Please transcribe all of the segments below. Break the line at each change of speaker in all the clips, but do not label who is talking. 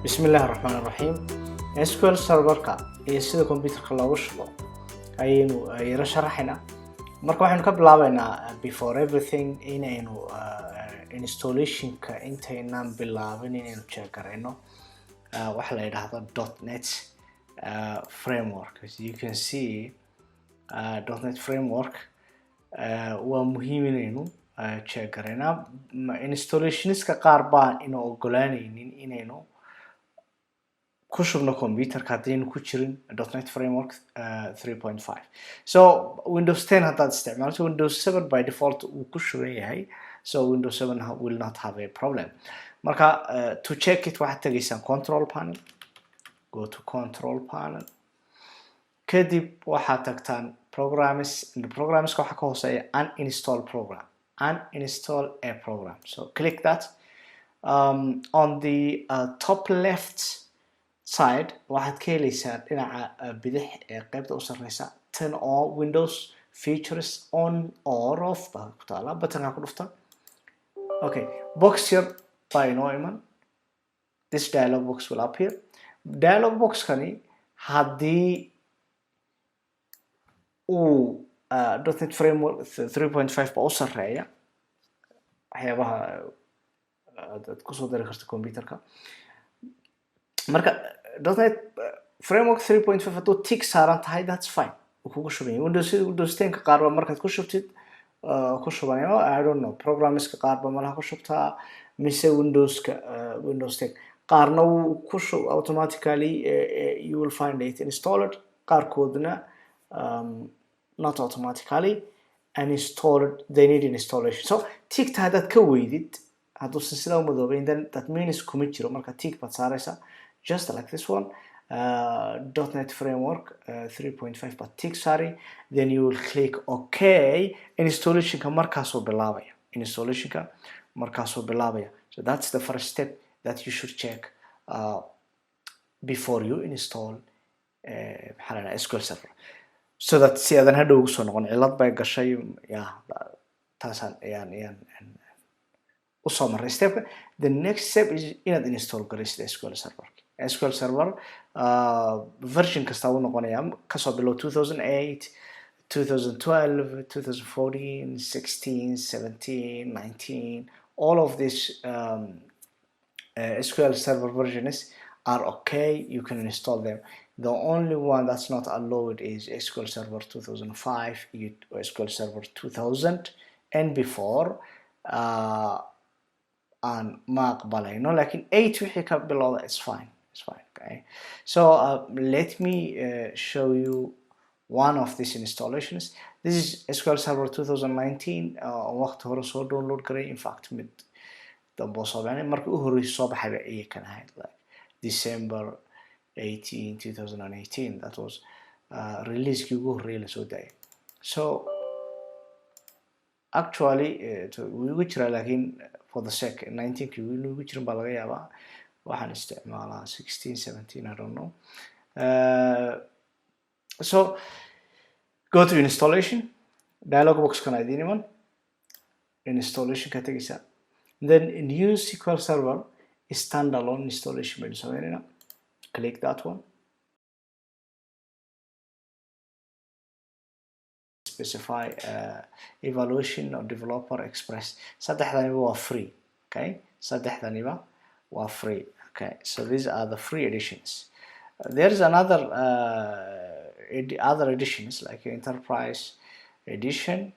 بسم الله الرحمن الرحيم. SQL Server iyo sida computerka loogu shubo ayaynu yara sharaxina. Marka waxaanu ka bilaabaynaa before everything inaynu installation-ka intaynaan bilaabin inaynu check garayno waxa la yiraahdo .NET framework. As you can see, .NET framework waa muhiim inaynu check garayna. Installationiska qaar baan inuu ogolaanaynin inaynu kushubno computerka hadaynu ku jirin .NET framework 3.5. So Windows 10 haddaad isticmaalto, Windows 7 by default uu ku shuban yahay, so Windows 7 will not have a problem. Marka to check it waxaad tagaysaan control panel, go to control panel, kadib waxaad tagtaan programs. In the programs waxa ka hooseeya uninstall program, uninstall a program. So click that. On the top left side waxaad ka helaysaa dhinaca bidix ee qaybta u sarreysa turn on Windows features on or off baa ku taala, buttonka ku dhufta. Okay, box here by Neumann. This dialog box will appear. Dialog box kani haddii uu .NET framework 3.5 ba u sarreeya waxyaabaha aad ku soo dari karto computerka. Marka .NET framework 3.5 hadduu tick saaran tahay, that's fine, kugu shubay. Windows 10 ka qaar ba markaad ku shubtid ku shubanayo, I don't know, programska qaar ba malaha ku shubtaa mise Windows 10 qaarna wuu ku shub automatically, you will find it installed. Qaarkoodna not automatically uninstalled, they need installation. So tick ta haddaad ka weydid hadduu sidaa u madoobayn, then that means kuma jiro. Marka tick baad saaraysaa just like this one, .NET framework 3.5 but tick sorry, then you will click OK. Installation-ka markaasoo bilaabaya, installation-ka markaasoo bilaabaya. So that's the first step that you should check before you install SQL Server, so that si aadan hadhow ugu soo noqon cilad bay gashay taasaan ayaan usoo maray step. The next step is inaad install garaysid SQL Server. SQL Server version kasta uu noqonaya kasoo bilow 2008, 2012, 2014, 16, 17, 19. All of these SQL Server versions are okay. You can install them. The only one that's not allowed is SQL Server 2005, SQL Server 2000 and before. And ma aqbalayno, lakin 8 wixii ka bilowda it's fine. It's fine, okay? So let me show you one of these installations. This is SQL Server 2019. waqti hore soo download garay, in fact mid dambo soo baxay markii u horreysay soo baxay ay kan ahayd, like December 18, 2018. That was release-kii ugu horreeyay la soo daayay. So actually we jira, lakin for the sake 19-kii ugu jirin baa laga yaabaa. waxaan isticmaalaa 16, 17, I don't know. So go to installation, dialog box kan idin iman, installation ka tagaysaa, then new SQL Server standalone installation baynu sameynayna. Click that one, specify evaluation or developer express. saddexdaniba waa free, okay? saddexdaniba waa free, okay? So these are the free editions. There is another other editions like enterprise edition,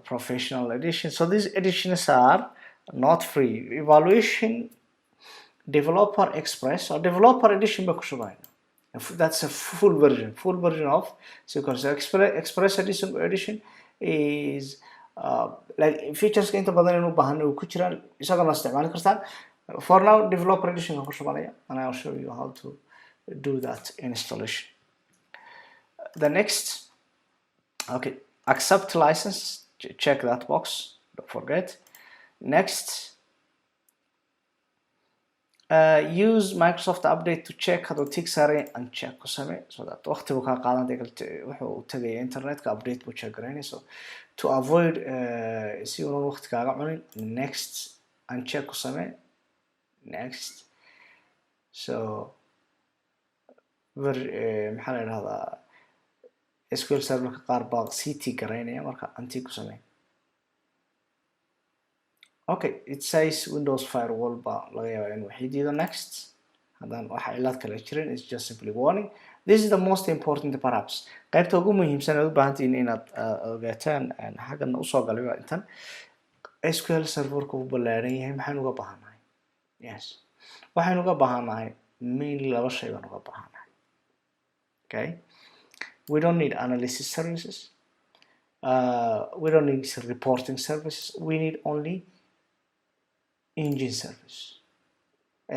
professional edition. So these editions are not free. Evaluation, developer express or developer edition ba ku shubayna. That's a full version of SQL Server. Express edition is like features ka inta badan inuu baahan uu ku jiraan, isagana isticmaali kartaan. For now, developer edition ku shubanaya, and I'll show you how to do that installation. The next, okay, accept license, check that box, don't forget. Next, use Microsoft Update to check hadduu tick sare and check ku samee, so that waqtigu kaa qaadantay wuxuu tagaya internetka update buu check garaynay. So to avoid si unan waqti kaaga cunin, next and check ku samee. Next, so maxaa la yidhahdaa SQL serverka qaar baa CT garaynaya marka anti ku samee. Okay, it says Windows firewall baa laga yaabaa inuu xidido next. haddaan waxa cilad kale jirin, it's just simply warning. This is the most important perhaps. qaybta ugu muhiimsan ee u baahantiin inaad ogaataan xaggan usoo galay waa intan. SQL serverku uu ballaaran yahay, maxaan uga baahanahay? Yes, waxaan uga baahanahay mainly laba shay baan uga baahanahay. Okay, we don't need analysis services, we don't need reporting services, we need only engine service.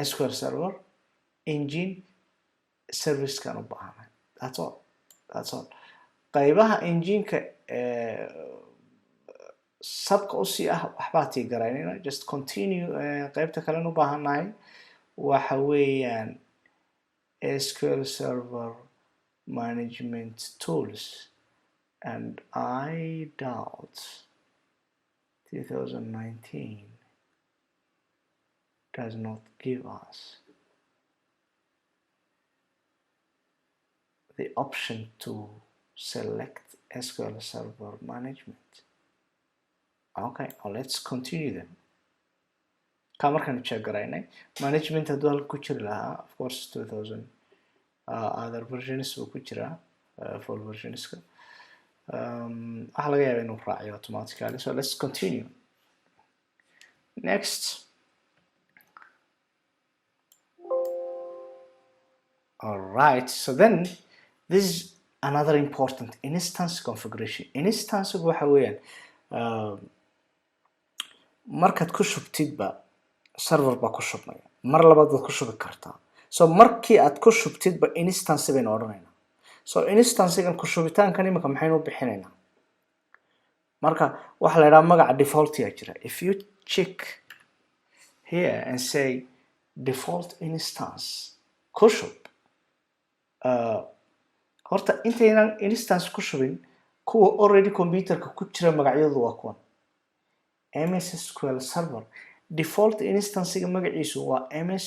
SQL server engine service kan u baahanahay. That's all. qaybaha engine-ka sabka usii ah waxbaa tii garaynayna, just continue. qaybta kalena u baahanahay waxa weeyaan SQL server management tools, and I doubt 2019 does not give us the option to select SQL server management. Okay, well, let's continue then. Markaan check garaynay management hadduu halka ku jiri lahaa, of course 2000 other versions uu ku jiraa, full versionska waxa laga yaabaa inuu raaciyo automatically. So let's continue. Next, all right, so then this is another important instance configuration. Instance waxa weeyaan markaad ku shubtidba server baa ku shubmaya, mar labaad baad ku shubi kartaa. So markii aad ku shubtidba instance baynu odhanaynaa. So instance-gan ku shubitaankan imika maxaynu bixinaynaa? marka waxa la yidhaha magaca default yaa jira. If you check here and say default instance ku shub, horta intaynan instance ku shubin kuwa already computerka ku jira magacyadu waa kuwan. MS SQL Server default instance-ga magaciisu waa MS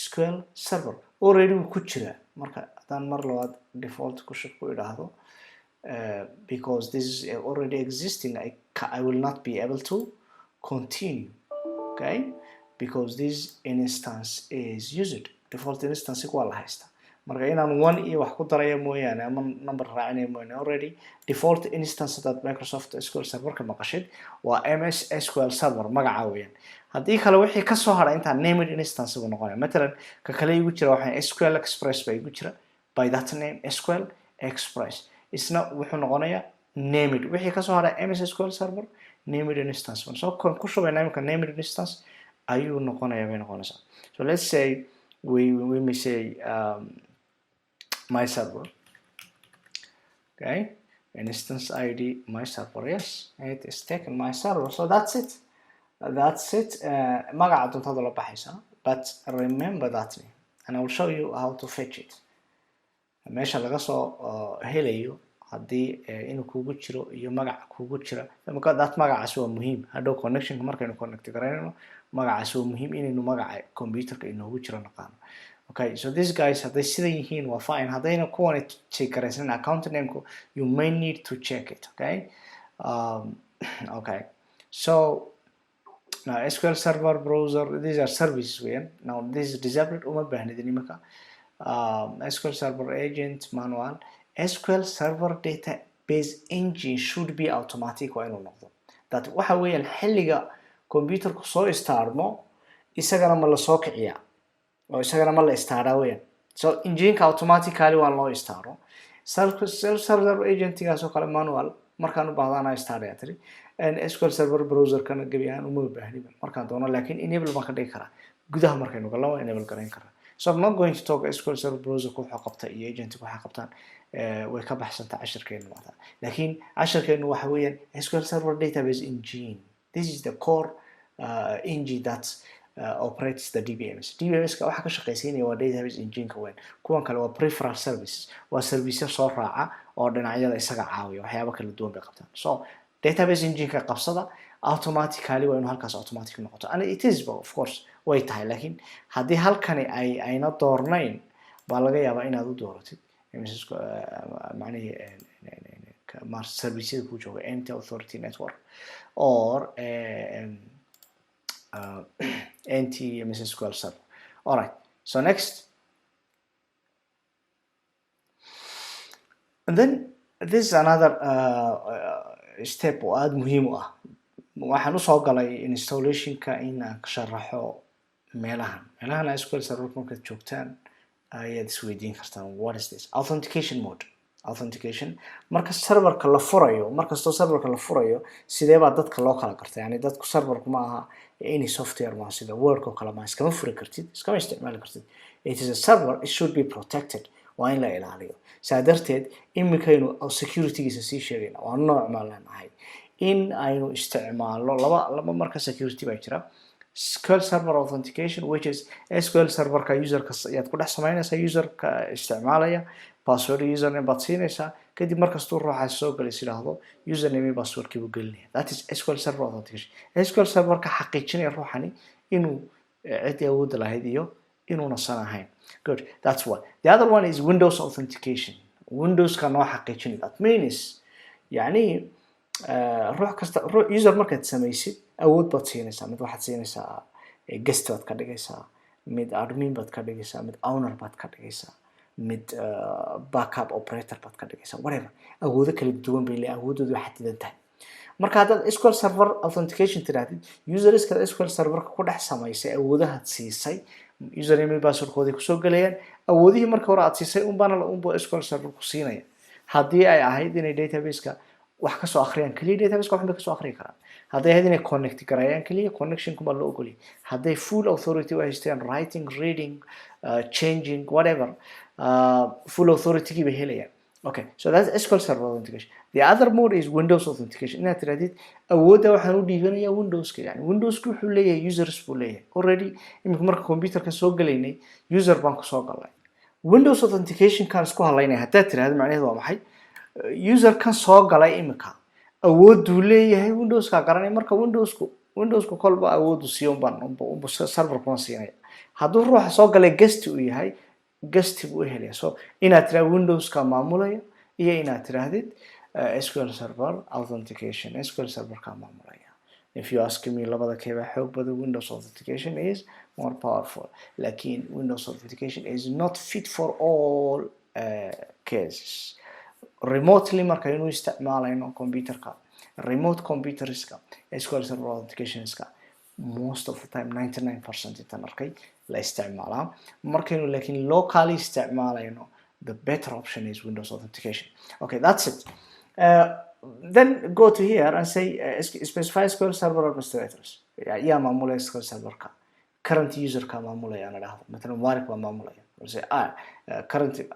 SQL Server, already wuu ku jira. marka haddaan mar labaad default ku shub ku idhaahdo, because this is already existing, I will not be able to continue. Okay, because this instance is used. Default instance waa la haystaa. marka inaan 1 iyo wax ku daraya mooyaane ama number raacinaya mooyaane, already default instance that Microsoft SQL Server ka maqashid waa MS SQL Server magaca weeyaan. haddii kale wixii ka soo haray inta named instance uu noqonaya. Matalan ka kale igu jira waxaan SQL Express bay igu jira by that name SQL Express, isna wuxuu noqonayaa named. wixii ka soo haray MS SQL Server named instance. so kan ku shubayna imika named instance ayuu noqonayaa bay noqonaysaa. So let's say we may say my server. Okay, instance ID my server. Yes, it is taken my server. So that's it. magaca doontada la baxaysa, but remember that name and I will show you how to fetch it. meesha laga soo helayo haddii inuu kugu jiro iyo magaca kugu jira, that magacaas waa muhiim. hadhow connection markaynu connect garaynayno magacaas waa muhiim inaynu magaca computerka inoogu jiro naqaano. Okay, so these guys hadday sida yihiin waa fine. haddayna kuwan check garaysan account name-ku, you may need to check it. Okay, okay, so now SQL Server browser, these are services weeyaan. now this is disabled, uma baahnidin imika. SQL Server agent manual, SQL Server database engine should be automatic. waa inuu noqdo that waxa weeyaan xilliga computerku soo istaarmo isagana ma la soo kiciyaa oo isagana ma la istaaraa weeyaan. so engine-ka automatically waa loo istaaro. self server agent-gaas oo kale manual markaan u baahdana istaaraya tiri, and SQL Server browser kana gabi ahaan uma baahniba markaan doono, laakiin enable baan ka dhigi karaa gudaha markaynu galno waa enable garayn karaa. so I'm not going to talk SQL Server browser ku waxa qabta iyo agent ku waxa qabtaan, way ka baxsanta casharkeenu maanta. laakiin casharkeenu waxa weeyaan SQL Server database engine. this is the core engine that operates the DBMS. DBMS ka waxa ka shaqeysiinaya waa database engine-ka weyn. kuwan kale waa peripheral services, waa services soo raaca oo dhinacyada isaga caawiya, waxyaabo kala duwan bay qabtaan. so database engine ka qabsada automatically waa inuu halkaas automatic noqoto and it is of course way tahay laakiin haddii halkani ayna doornayn baa laga yaabaa inaad u dooratid macnaheedu services ku jooga Entity Authority Network or SQL Server. All right, so next, and then this is another step oo aad muhiim u ah. waxaan u soo galay installation-ka in aan ka sharaxo meelahan SQL Server markaad joogtaan ayaad isweydiin kartaan what is this authentication mode. Authentication marka serverka la furayo markastoo serverka la furayo sidee baa dadka loo kala gartaa yani dadku serverku ma aha any software ma sida Word oo kala ma iskama furi kartid iskama isticmaali kartid. It is a server, it should be protected, waa in la ilaaliyo. saa darteed imikaynu security-giisa sii sheegayna waa nooc ma leenahay in aynu isticmaalo laba marka security baa jira. SQL Server Authentication, which is SQL Server-ka user-ka ayaad ku dhex samaynaysaa user-ka isticmaalaya password username baad siinaysaa kadib markastuu ruuxa soo galaysa yiraahdo username iyo password-kii buu gelinaya. That is SQL Server Authentication. SQL Server-ka xaqiijinaya ruuxani inuu cid awood lahayd iyo inuuna san ahayn. Good, that's one. The other one is Windows Authentication. Windows-ka noo xaqiijinaya. That means yani ruux kasta user markaad samaysid awood baad siinaysaa mid waxaad siinaysaa guest baad ka dhigaysaa mid admin baad ka dhigaysaa mid owner baad ka dhigaysaa mid backup operator baad ka dhigaysaa whatever awoodo kala duwan bay leeyihiin awoodoodu waxay xadidan tahay. marka haddaad SQL Server Authentication tirahdid userska SQL Server-ka ku dhex samaysay awoodahaad siisay username password-koodii kusoo galayaan awoodihii marka hore aad siisay unbuu SQL Server ku siinaya haddii ay ahayd inay database-ka wax ka soo akhriyaan kaliya database-ka waxba ka soo akhriyi karaan hadday ahayd inay connect garayaan kaliya connection kuma loo ogolyahay hadday full authority u haystaan writing reading changing whatever full authority bay helayaan. Okay, so that's SQL Server Authentication. The other mode is Windows Authentication. inaad tirahdid awoodda waxaan u dhiibanayaa Windows-ka yani Windows-ku wuxuu leeyahay users buu leeyahay already imika marka computer-ka soo galaynay user baan ku soo galay Windows Authentication kan isku halaynay haddaad tirahdid macnaheedu waa maxay user kan soo galay imika awooddu leeyahay Windows-ka garanay marka Windows-ku kolba awooddu siiyo unba server kuma siinaya hadduu ruuxa soo galay guest uu yahay guest buu helaya. So inaad tirahdid Windows-ka maamulaya iyo inaad tirahdid SQL Server Authentication SQL Server-ka maamulaya. If you ask me labada keeba xoog badan Windows Authentication is more powerful lakin Windows Authentication is not fit for all cases. remotely markaynu isticmaalayno computer-ka remote computerska SQL Server Authentication-ska most of the time 99% intaan arkay la isticmaalaa markaynu laakiin locally isticmaalayno the better option is Windows Authentication. Okay, that's it. Then go to here and say specify SQL Server administrators. yaa maamulaya SQL Server-ka current user-ka maamulaya aan idhaahdo matalan Mubarak baa maamulaya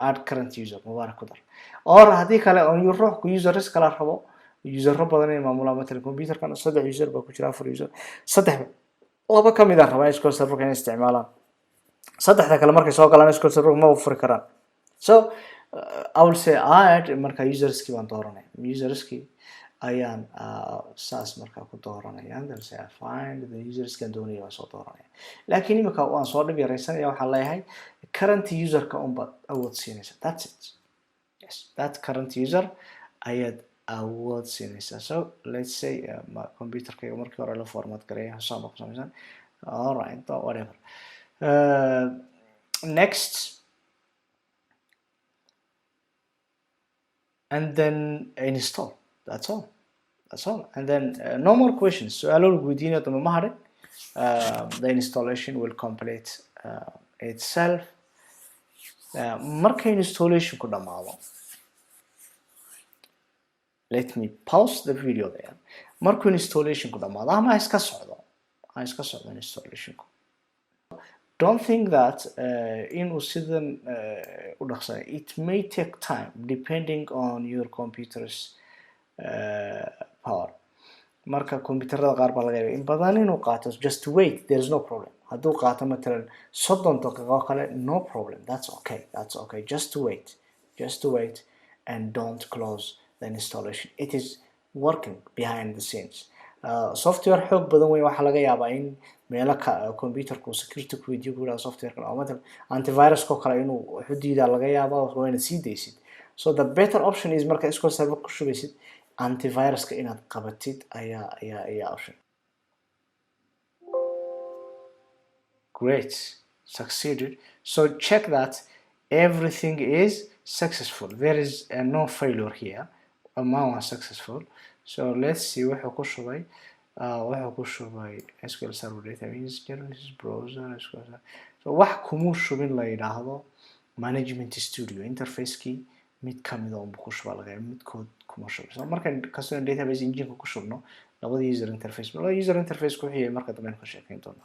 add current user Mubarak ku dar or haddii kale on your ruuxku users kala rabo user badan inay maamulaan matalan computer-kan 3 user baa ku jira 4 user laba ka mid ah rabaa SQL Server-ka inay isticmaalaan saddexda kale markay soo galaan SQL Server ma furi karaan. So I will say add marka userski baan dooranay userski ayaan saas marka ku dooranaya and say find the userski aan doonaya waan soo dooranaya laakiin imika waan soo dhib yareysanaya waxaan leeyahay current user-ka unba awood siinaysa. That's it. Yes, that current user ayaad awood siinaysa. So let's say computer-ka markii hore la format gareeyo xisaan ku samaysan all right whatever next and then install. That's all and then no more questions. su'aalo lagu weydiinayo dama ma harin. The installation will complete itself. markay installation ku dhamaado let me pause the video there. markuu installation ku dhamaado ama iska socdo installation-ku don't think that inuu sidan u dhaqsayo. It may take time depending on your computer's power. marka computerada qaar baa laga yaabaa in badan inuu qaato just wait, there is no problem. hadduu qaato matalan 30 daqiiqo kale no problem, that's okay just wait and don't close the installation. It is working behind the scenes. Software xoog badan way waxa laga yaabaa in meelo computerku security ku weydiiyo ku yiraahdo software-kan ama antivirus ko kale inuu xuduuda laga yaabo oo inaad sii deysid. So the better option is marka SQL Server ku shubaysid antivirus-ka inaad qabatid ayaa option. Great, succeeded. So check that everything is successful. There is no failure here. Amount was successful. So let's see what ku shubay. Waxa ku shubay SQL Server Database, Genesis Browser, SQL Server. So wax kumu shubin la yiraahdo Management Studio interface-kii mid kamid ah ku shubaa laga yaabaa midkood kuma shubin. So marka customer database engine ku shubno labada user interface ku xigay marka dambe ka sheekayn doona.